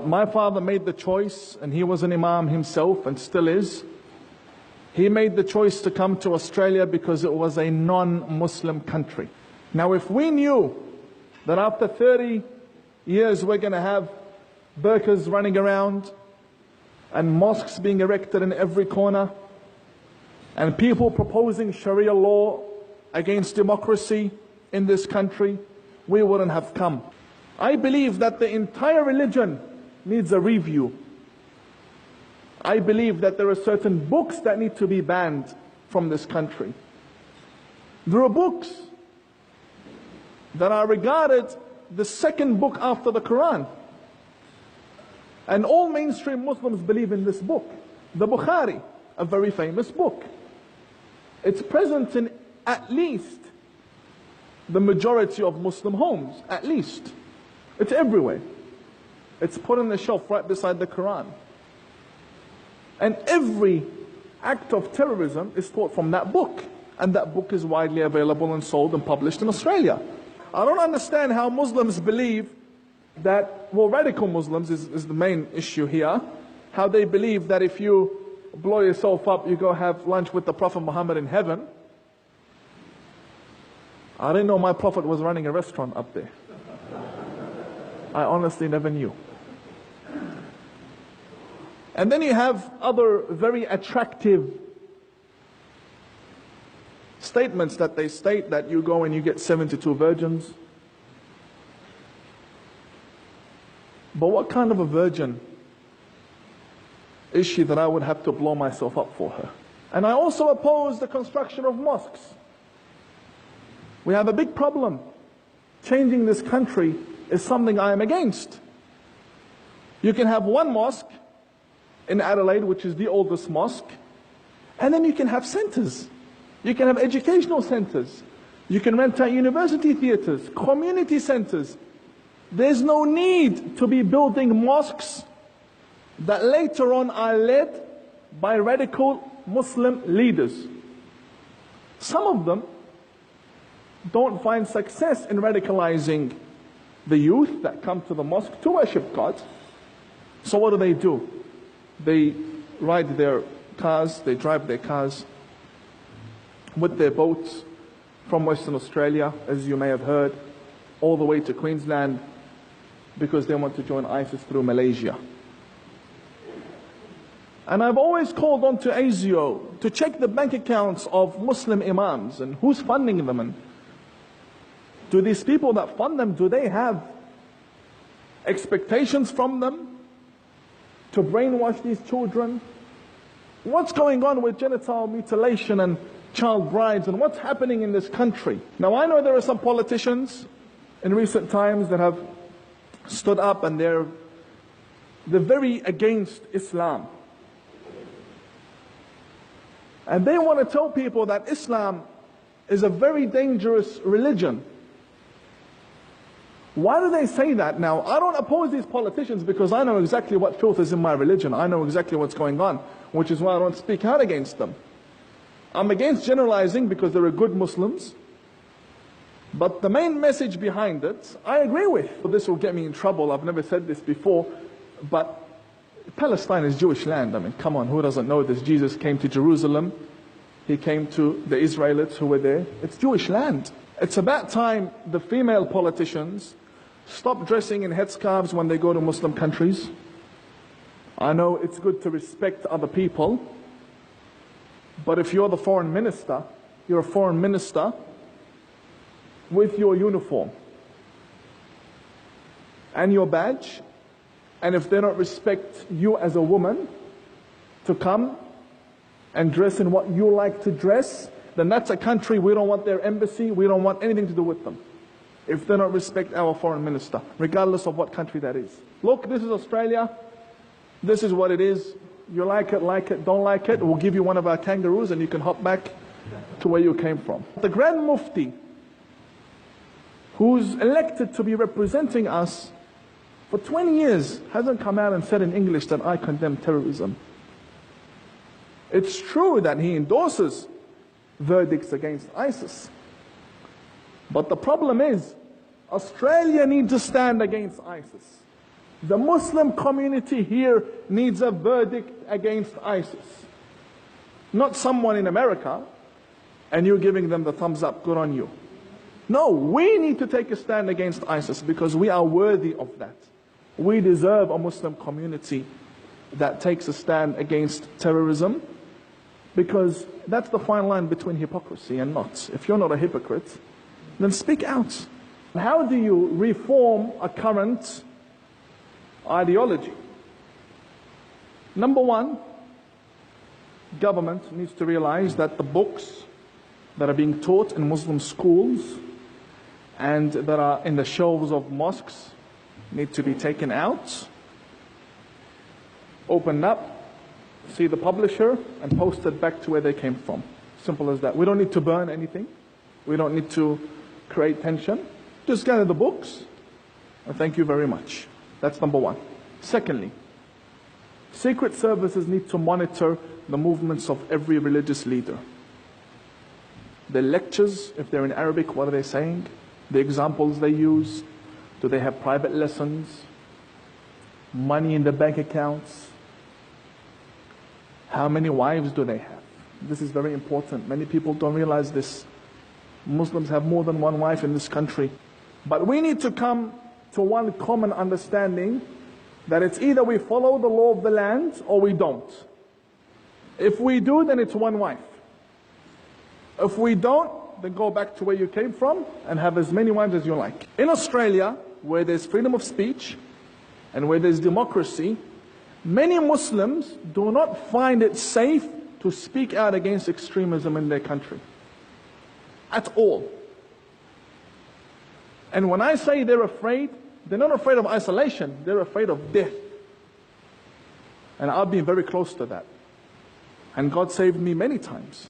My father made the choice, and he was an imam himself and still is. He made the choice to come to Australia because it was a non-Muslim country. Now, if we knew that after 30 years we're going to have burqas running around and mosques being erected in every corner and people proposing Sharia law against democracy in this country, we wouldn't have come. I believe that the entire religion needs a review. I believe that there are certain books that need to be banned from this country. There are books that are regarded the second book after the Quran. And all mainstream Muslims believe in this book. The Bukhari, a very famous book. It's present in at least the majority of Muslim homes, at least. It's everywhere. It's put on the shelf right beside the Quran. And every act of terrorism is taught from that book. And that book is widely available and sold and published in Australia. I don't understand how Muslims believe that, well, radical Muslims is the main issue here. How they believe that if you blow yourself up, you go have lunch with the Prophet Muhammad in heaven. I didn't know my Prophet was running a restaurant up there. I honestly never knew. And then you have other very attractive statements that they state, that you go and you get 72 virgins. But what kind of a virgin is she that I would have to blow myself up for her? And I also oppose the construction of mosques. We have a big problem. Changing this country is something I am against. You can have one mosque in Adelaide, which is the oldest mosque, and then you can have centers. You can have educational centers. You can rent out university theaters, community centers. There's no need to be building mosques that later on are led by radical Muslim leaders. Some of them don't find success in radicalizing the youth that come to the mosque to worship God. So what do? They ride their cars, they drive their cars with their boats from Western Australia, as you may have heard, all the way to Queensland because they want to join ISIS through Malaysia. And I've always called on to ASIO to check the bank accounts of Muslim imams and who's funding them. And do these people that fund them, do they have expectations from them to brainwash these children? What's going on with genital mutilation and child brides, and what's happening in this country? Now, I know there are some politicians in recent times that have stood up and they're very against Islam. And they want to tell people that Islam is a very dangerous religion. Why do they say that? Now, I don't oppose these politicians because I know exactly what filth is in my religion. I know exactly what's going on, which is why I don't speak out against them. I'm against generalizing because there are good Muslims. But the main message behind it, I agree with. This will get me in trouble. I've never said this before, but Palestine is Jewish land. I mean, come on, who doesn't know this? Jesus came to Jerusalem. He came to the Israelites who were there. It's Jewish land. It's about time the female politicians stop dressing in headscarves when they go to Muslim countries. I know it's good to respect other people, but if you're the foreign minister, you're a foreign minister with your uniform and your badge, and if they don't respect you as a woman to come and dress in what you like to dress, then that's a country we don't want their embassy, we don't want anything to do with them. If they don't respect our foreign minister, regardless of what country that is. Look, this is Australia. This is what it is. You like it, don't like it. We'll give you one of our kangaroos and you can hop back to where you came from. The Grand Mufti, who's elected to be representing us for 20 years, hasn't come out and said in English that I condemn terrorism. It's true that he endorses verdicts against ISIS. But the problem is, Australia needs to stand against ISIS. The Muslim community here needs a verdict against ISIS. Not someone in America, and you're giving them the thumbs up, good on you. No, we need to take a stand against ISIS because we are worthy of that. We deserve a Muslim community that takes a stand against terrorism, because that's the fine line between hypocrisy and not. If you're not a hypocrite, then speak out. How do you reform a current ideology? Number one, government needs to realize that the books that are being taught in Muslim schools and that are in the shelves of mosques need to be taken out, opened up, see the publisher, and posted back to where they came from. Simple as that. We don't need to burn anything. We don't need to create tension. Just gather the books, and thank you very much. That's number one. Secondly, secret services need to monitor the movements of every religious leader. The lectures, if they're in Arabic, what are they saying? The examples they use. Do they have private lessons? Money in the bank accounts? How many wives do they have? This is very important. Many people don't realize this. Muslims have more than one wife in this country. But we need to come to one common understanding that it's either we follow the law of the land or we don't. If we do, then it's one wife. If we don't, then go back to where you came from and have as many wives as you like. In Australia, where there's freedom of speech and where there's democracy, many Muslims do not find it safe to speak out against extremism in their country. At all. And when I say they're afraid, they're not afraid of isolation, they're afraid of death. And I've been very close to that. And God saved me many times.